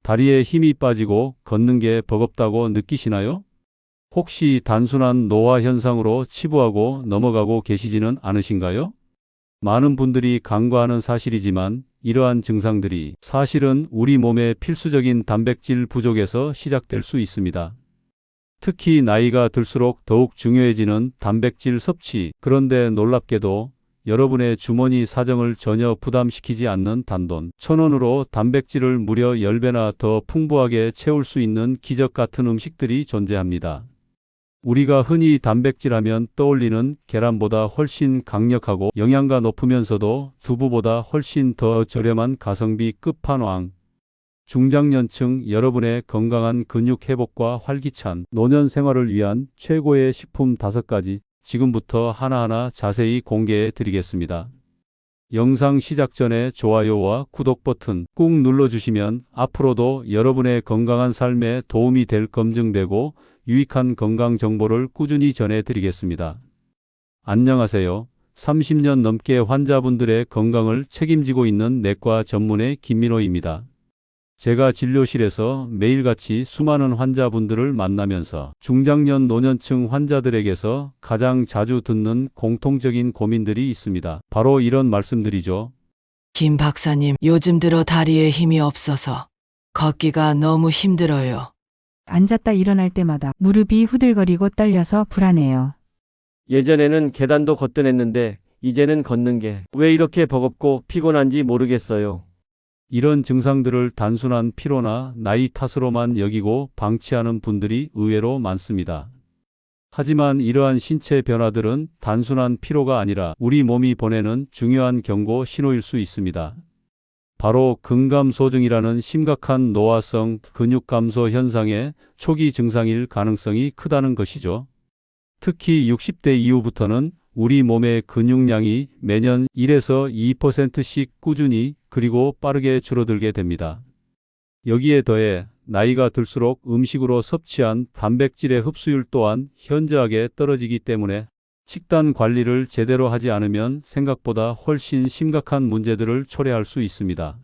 다리에 힘이 빠지고 걷는 게 버겁다고 느끼시나요? 혹시 단순한 노화 현상으로 치부하고 넘어가고 계시지는 않으신가요? 많은 분들이 간과하는 사실이지만 이러한 증상들이 사실은 우리 몸의 필수적인 단백질 부족에서 시작될 수 있습니다. 특히 나이가 들수록 더욱 중요해지는 단백질 섭취. 그런데 놀랍게도 여러분의 주머니 사정을 전혀 부담시키지 않는 단돈 1,000원으로 단백질을 무려 10배나 더 풍부하게 채울 수 있는 기적 같은 음식들이 존재합니다. 우리가 흔히 단백질 하면 떠올리는 계란보다 훨씬 강력하고 영양가 높으면서도 두부보다 훨씬 더 저렴한 가성비 끝판왕. 중장년층 여러분의 건강한 근육 회복과 활기찬 노년 생활을 위한 최고의 식품 5가지 지금부터 하나하나 자세히 공개해 드리겠습니다. 영상 시작 전에 좋아요와 구독 버튼 꾹 눌러주시면 앞으로도 여러분의 건강한 삶에 도움이 될 검증되고 유익한 건강 정보를 꾸준히 전해드리겠습니다. 안녕하세요. 30년 넘게 환자분들의 건강을 책임지고 있는 내과 전문의 김민호입니다. 제가 진료실에서 매일같이 수많은 환자분들을 만나면서 중장년 노년층 환자들에게서 가장 자주 듣는 공통적인 고민들이 있습니다. 바로 이런 말씀들이죠. 김 박사님, 요즘 들어 다리에 힘이 없어서 걷기가 너무 힘들어요. 앉았다 일어날 때마다 무릎이 후들거리고 떨려서 불안해요. 예전에는 계단도 거뜬했는데 이제는 걷는 게 왜 이렇게 버겁고 피곤한지 모르겠어요. 이런 증상들을 단순한 피로나 나이 탓으로만 여기고 방치하는 분들이 의외로 많습니다. 하지만 이러한 신체 변화들은 단순한 피로가 아니라 우리 몸이 보내는 중요한 경고 신호일 수 있습니다. 바로 근감소증이라는 심각한 노화성 근육 감소 현상의 초기 증상일 가능성이 크다는 것이죠. 특히 60대 이후부터는 우리 몸의 근육량이 매년 1에서 2%씩 꾸준히 그리고 빠르게 줄어들게 됩니다. 여기에 더해 나이가 들수록 음식으로 섭취한 단백질의 흡수율 또한 현저하게 떨어지기 때문에 식단 관리를 제대로 하지 않으면 생각보다 훨씬 심각한 문제들을 초래할 수 있습니다.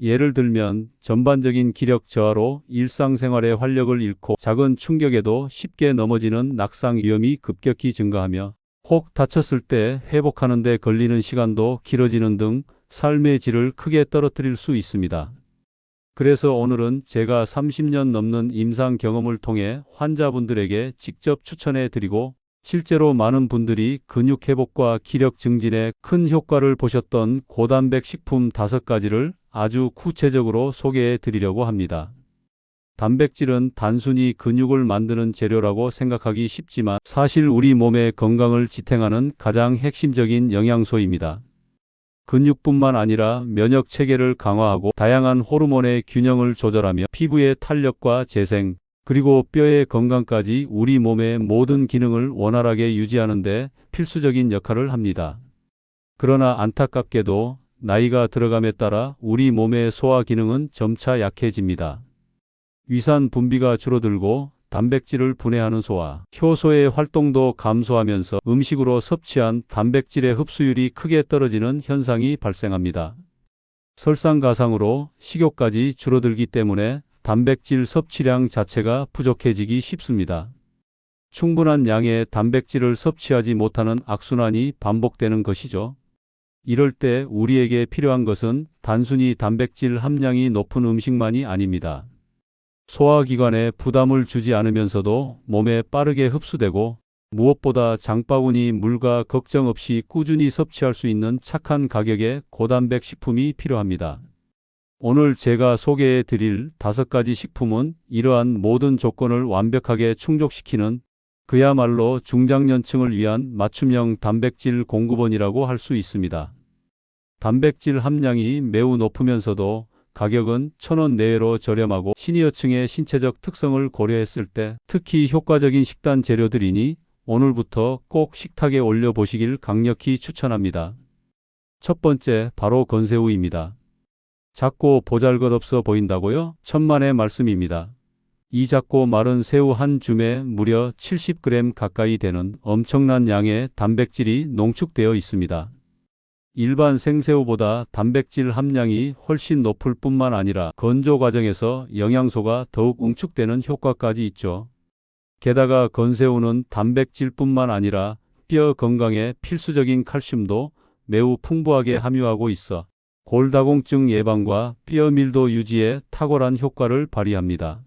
예를 들면 전반적인 기력 저하로 일상생활의 활력을 잃고 작은 충격에도 쉽게 넘어지는 낙상 위험이 급격히 증가하며 혹 다쳤을 때 회복하는 데 걸리는 시간도 길어지는 등 삶의 질을 크게 떨어뜨릴 수 있습니다. 그래서 오늘은 제가 30년 넘는 임상 경험을 통해 환자분들에게 직접 추천해 드리고 실제로 많은 분들이 근육 회복과 기력 증진에 큰 효과를 보셨던 고단백 식품 5가지를 아주 구체적으로 소개해 드리려고 합니다. 단백질은 단순히 근육을 만드는 재료라고 생각하기 쉽지만 사실 우리 몸의 건강을 지탱하는 가장 핵심적인 영양소입니다. 근육뿐만 아니라 면역 체계를 강화하고 다양한 호르몬의 균형을 조절하며 피부의 탄력과 재생, 그리고 뼈의 건강까지 우리 몸의 모든 기능을 원활하게 유지하는 데 필수적인 역할을 합니다. 그러나 안타깝게도 나이가 들어감에 따라 우리 몸의 소화 기능은 점차 약해집니다. 위산 분비가 줄어들고 단백질을 분해하는 소화, 효소의 활동도 감소하면서 음식으로 섭취한 단백질의 흡수율이 크게 떨어지는 현상이 발생합니다. 설상가상으로 식욕까지 줄어들기 때문에 단백질 섭취량 자체가 부족해지기 쉽습니다. 충분한 양의 단백질을 섭취하지 못하는 악순환이 반복되는 것이죠. 이럴 때 우리에게 필요한 것은 단순히 단백질 함량이 높은 음식만이 아닙니다. 소화기관에 부담을 주지 않으면서도 몸에 빠르게 흡수되고 무엇보다 장바구니 물과 걱정 없이 꾸준히 섭취할 수 있는 착한 가격의 고단백 식품이 필요합니다. 오늘 제가 소개해 드릴 5가지 식품은 이러한 모든 조건을 완벽하게 충족시키는 그야말로 중장년층을 위한 맞춤형 단백질 공급원이라고 할 수 있습니다. 단백질 함량이 매우 높으면서도 가격은 1,000원 내외로 저렴하고 시니어층의 신체적 특성을 고려했을 때 특히 효과적인 식단 재료들이니 오늘부터 꼭 식탁에 올려보시길 강력히 추천합니다. 첫 번째, 바로 건새우입니다. 작고 보잘것없어 보인다고요? 천만의 말씀입니다. 이 작고 마른 새우 한 줌에 무려 70g 가까이 되는 엄청난 양의 단백질이 농축되어 있습니다. 일반 생새우보다 단백질 함량이 훨씬 높을 뿐만 아니라 건조 과정에서 영양소가 더욱 응축되는 효과까지 있죠. 게다가 건새우는 단백질뿐만 아니라 뼈 건강에 필수적인 칼슘도 매우 풍부하게 함유하고 있어 골다공증 예방과 뼈 밀도 유지에 탁월한 효과를 발휘합니다.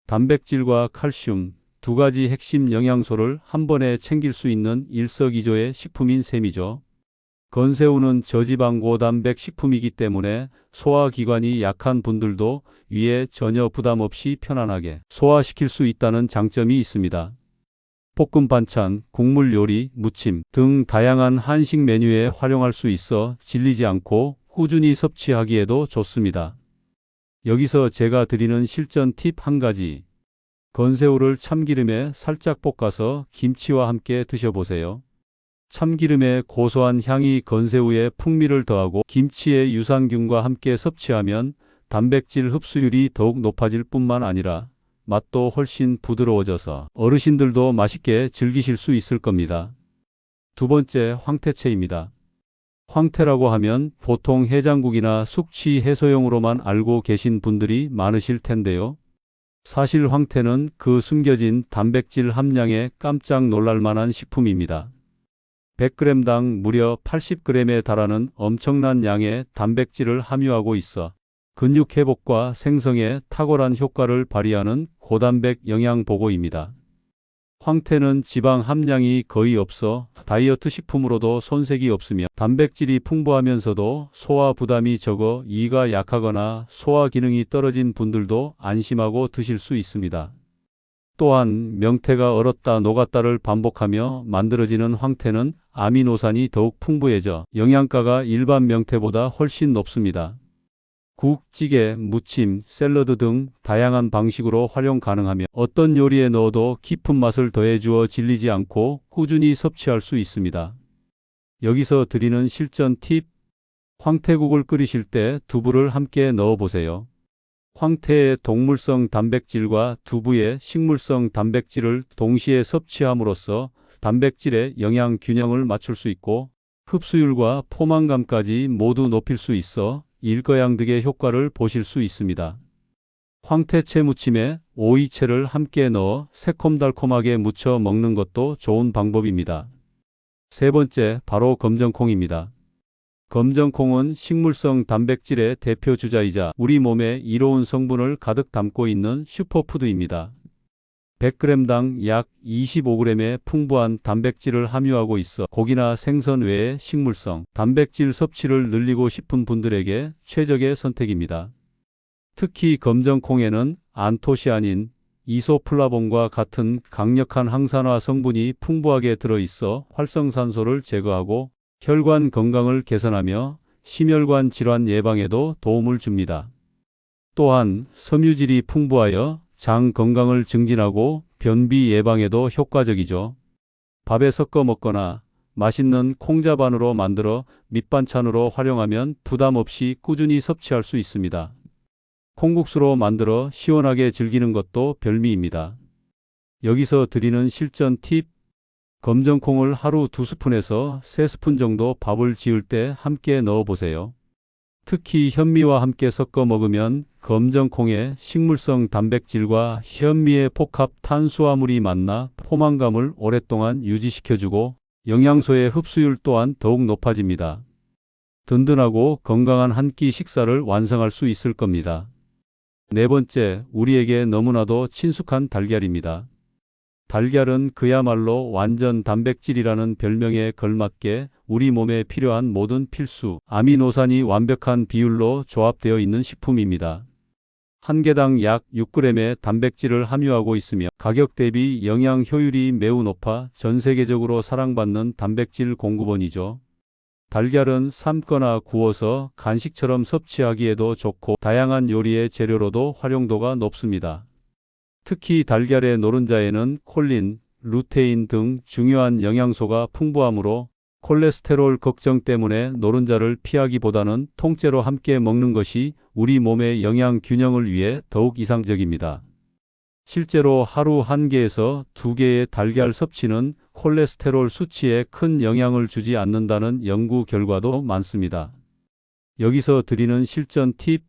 단백질과 칼슘 두 가지 핵심 영양소를 한 번에 챙길 수 있는 일석이조의 식품인 셈이죠. 건새우는 저지방 고단백 식품이기 때문에 소화기관이 약한 분들도 위에 전혀 부담 없이 편안하게 소화시킬 수 있다는 장점이 있습니다. 볶음 반찬, 국물 요리, 무침 등 다양한 한식 메뉴에 활용할 수 있어 질리지 않고 꾸준히 섭취하기에도 좋습니다. 여기서 제가 드리는 실전 팁 한 가지. 건새우를 참기름에 살짝 볶아서 김치와 함께 드셔보세요. 참기름의 고소한 향이 건새우의 풍미를 더하고 김치의 유산균과 함께 섭취하면 단백질 흡수율이 더욱 높아질 뿐만 아니라 맛도 훨씬 부드러워져서 어르신들도 맛있게 즐기실 수 있을 겁니다. 두 번째, 황태채입니다. 황태라고 하면 보통 해장국이나 숙취 해소용으로만 알고 계신 분들이 많으실 텐데요. 사실 황태는 그 숨겨진 단백질 함량에 깜짝 놀랄 만한 식품입니다. 100g당 무려 80g에 달하는 엄청난 양의 단백질을 함유하고 있어 근육 회복과 생성에 탁월한 효과를 발휘하는 고단백 영양보고입니다. 황태는 지방 함량이 거의 없어 다이어트 식품으로도 손색이 없으며 단백질이 풍부하면서도 소화 부담이 적어 이가 약하거나 소화 기능이 떨어진 분들도 안심하고 드실 수 있습니다. 또한 명태가 얼었다 녹았다를 반복하며 만들어지는 황태는 아미노산이 더욱 풍부해져 영양가가 일반 명태보다 훨씬 높습니다. 국, 찌개, 무침, 샐러드 등 다양한 방식으로 활용 가능하며 어떤 요리에 넣어도 깊은 맛을 더해주어 질리지 않고 꾸준히 섭취할 수 있습니다. 여기서 드리는 실전 팁, 황태국을 끓이실 때 두부를 함께 넣어보세요. 황태의 동물성 단백질과 두부의 식물성 단백질을 동시에 섭취함으로써 단백질의 영양 균형을 맞출 수 있고 흡수율과 포만감까지 모두 높일 수 있어 일거양득의 효과를 보실 수 있습니다. 황태채 무침에 오이채를 함께 넣어 새콤달콤하게 무쳐 먹는 것도 좋은 방법입니다. 세 번째, 바로 검정콩입니다. 검정콩은 식물성 단백질의 대표 주자이자 우리 몸에 이로운 성분을 가득 담고 있는 슈퍼푸드입니다. 100g당 약 25g의 풍부한 단백질을 함유하고 있어 고기나 생선 외의 식물성 단백질 섭취를 늘리고 싶은 분들에게 최적의 선택입니다. 특히 검정콩에는 안토시아닌, 이소플라본과 같은 강력한 항산화 성분이 풍부하게 들어있어 활성산소를 제거하고 혈관 건강을 개선하며 심혈관 질환 예방에도 도움을 줍니다. 또한 섬유질이 풍부하여 장 건강을 증진하고 변비 예방에도 효과적이죠. 밥에 섞어 먹거나 맛있는 콩자반으로 만들어 밑반찬으로 활용하면 부담 없이 꾸준히 섭취할 수 있습니다. 콩국수로 만들어 시원하게 즐기는 것도 별미입니다. 여기서 드리는 실전 팁, 검정콩을 하루 2스푼에서 3스푼 정도 밥을 지을 때 함께 넣어보세요. 특히 현미와 함께 섞어 먹으면 검정콩의 식물성 단백질과 현미의 복합 탄수화물이 만나 포만감을 오랫동안 유지시켜주고 영양소의 흡수율 또한 더욱 높아집니다. 든든하고 건강한 한 끼 식사를 완성할 수 있을 겁니다. 네 번째, 우리에게 너무나도 친숙한 달걀입니다. 달걀은 그야말로 완전 단백질이라는 별명에 걸맞게 우리 몸에 필요한 모든 필수 아미노산이 완벽한 비율로 조합되어 있는 식품입니다. 한 개당 약 6g의 단백질을 함유하고 있으며 가격 대비 영양 효율이 매우 높아 전 세계적으로 사랑받는 단백질 공급원이죠. 달걀은 삶거나 구워서 간식처럼 섭취하기에도 좋고 다양한 요리의 재료로도 활용도가 높습니다. 특히 달걀의 노른자에는 콜린, 루테인 등 중요한 영양소가 풍부하므로 콜레스테롤 걱정 때문에 노른자를 피하기보다는 통째로 함께 먹는 것이 우리 몸의 영양 균형을 위해 더욱 이상적입니다. 실제로 하루 1개에서 2개의 달걀 섭취는 콜레스테롤 수치에 큰 영향을 주지 않는다는 연구 결과도 많습니다. 여기서 드리는 실전 팁,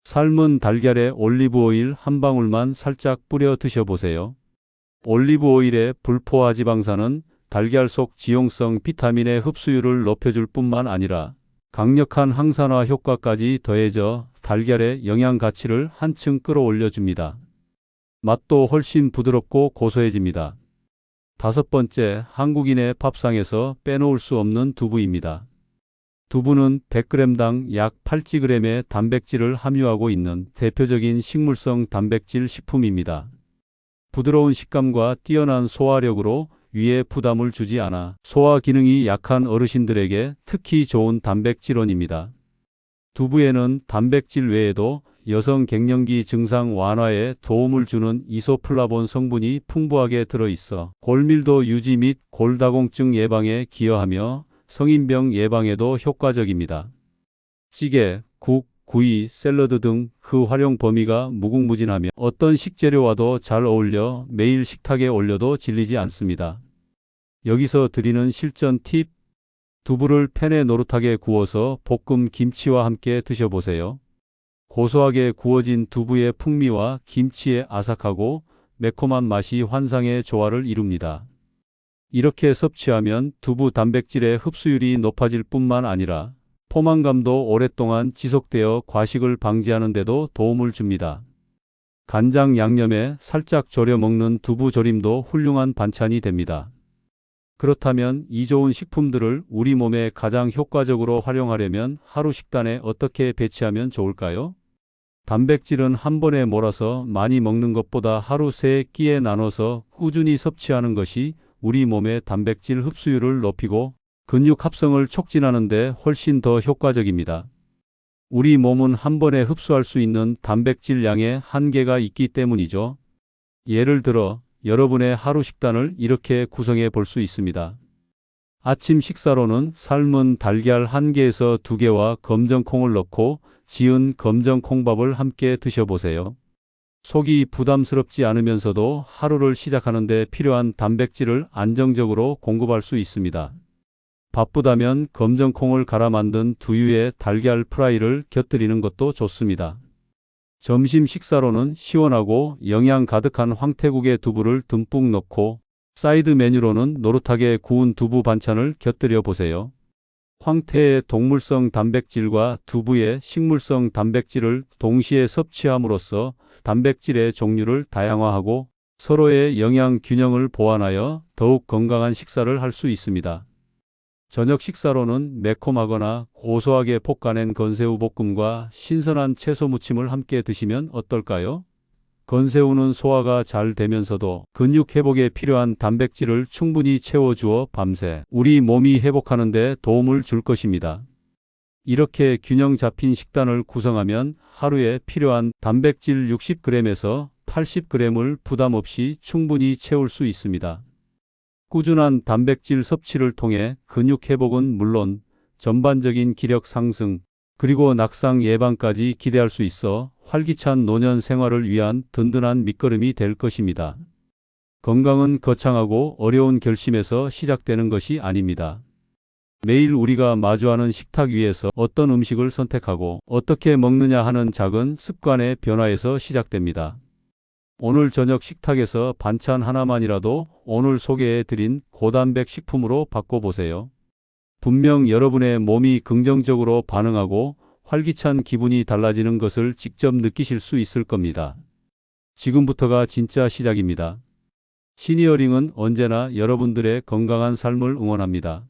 삶은 달걀에 올리브 오일 한 방울만 살짝 뿌려 드셔보세요. 올리브 오일의 불포화 지방산은 달걀 속 지용성 비타민의 흡수율을 높여줄 뿐만 아니라 강력한 항산화 효과까지 더해져 달걀의 영양 가치를 한층 끌어올려 줍니다. 맛도 훨씬 부드럽고 고소해집니다. 5번째, 한국인의 밥상에서 빼놓을 수 없는 두부입니다. 두부는 100g당 약 8g의 단백질을 함유하고 있는 대표적인 식물성 단백질 식품입니다. 부드러운 식감과 뛰어난 소화력으로 위에 부담을 주지 않아 소화 기능이 약한 어르신들에게 특히 좋은 단백질원입니다. 두부에는 단백질 외에도 여성 갱년기 증상 완화에 도움을 주는 이소플라본 성분이 풍부하게 들어있어 골밀도 유지 및 골다공증 예방에 기여하며 성인병 예방에도 효과적입니다. 찌개, 국, 구이, 샐러드 등 그 활용 범위가 무궁무진하며 어떤 식재료와도 잘 어울려 매일 식탁에 올려도 질리지 않습니다. 여기서 드리는 실전 팁, 두부를 팬에 노릇하게 구워서 볶음 김치와 함께 드셔보세요. 고소하게 구워진 두부의 풍미와 김치의 아삭하고 매콤한 맛이 환상의 조화를 이룹니다. 이렇게 섭취하면 두부 단백질의 흡수율이 높아질 뿐만 아니라 포만감도 오랫동안 지속되어 과식을 방지하는 데도 도움을 줍니다. 간장 양념에 살짝 졸여 먹는 두부 조림도 훌륭한 반찬이 됩니다. 그렇다면 이 좋은 식품들을 우리 몸에 가장 효과적으로 활용하려면 하루 식단에 어떻게 배치하면 좋을까요? 단백질은 한 번에 몰아서 많이 먹는 것보다 하루 3끼에 나눠서 꾸준히 섭취하는 것이 우리 몸의 단백질 흡수율을 높이고 근육 합성을 촉진하는 데 훨씬 더 효과적입니다. 우리 몸은 한 번에 흡수할 수 있는 단백질 양의 한계가 있기 때문이죠. 예를 들어 여러분의 하루 식단을 이렇게 구성해 볼 수 있습니다. 아침 식사로는 삶은 달걀 1개에서 2개와 검정콩을 넣고 지은 검정콩밥을 함께 드셔보세요. 속이 부담스럽지 않으면서도 하루를 시작하는 데 필요한 단백질을 안정적으로 공급할 수 있습니다. 바쁘다면 검정콩을 갈아 만든 두유에 달걀 프라이를 곁들이는 것도 좋습니다. 점심 식사로는 시원하고 영양 가득한 황태국에 두부를 듬뿍 넣고 사이드 메뉴로는 노릇하게 구운 두부 반찬을 곁들여 보세요. 황태의 동물성 단백질과 두부의 식물성 단백질을 동시에 섭취함으로써 단백질의 종류를 다양화하고 서로의 영양 균형을 보완하여 더욱 건강한 식사를 할 수 있습니다. 저녁 식사로는 매콤하거나 고소하게 볶아낸 건새우 볶음과 신선한 채소 무침을 함께 드시면 어떨까요? 건새우는 소화가 잘 되면서도 근육 회복에 필요한 단백질을 충분히 채워주어 밤새 우리 몸이 회복하는 데 도움을 줄 것입니다. 이렇게 균형 잡힌 식단을 구성하면 하루에 필요한 단백질 60g에서 80g을 부담 없이 충분히 채울 수 있습니다. 꾸준한 단백질 섭취를 통해 근육 회복은 물론 전반적인 기력 상승, 그리고 낙상 예방까지 기대할 수 있어 활기찬 노년 생활을 위한 든든한 밑거름이 될 것입니다. 건강은 거창하고 어려운 결심에서 시작되는 것이 아닙니다. 매일 우리가 마주하는 식탁 위에서 어떤 음식을 선택하고 어떻게 먹느냐 하는 작은 습관의 변화에서 시작됩니다. 오늘 저녁 식탁에서 반찬 하나만이라도 오늘 소개해 드린 고단백 식품으로 바꿔보세요. 분명 여러분의 몸이 긍정적으로 반응하고 활기찬 기분이 달라지는 것을 직접 느끼실 수 있을 겁니다. 지금부터가 진짜 시작입니다. 시니어링은 언제나 여러분들의 건강한 삶을 응원합니다.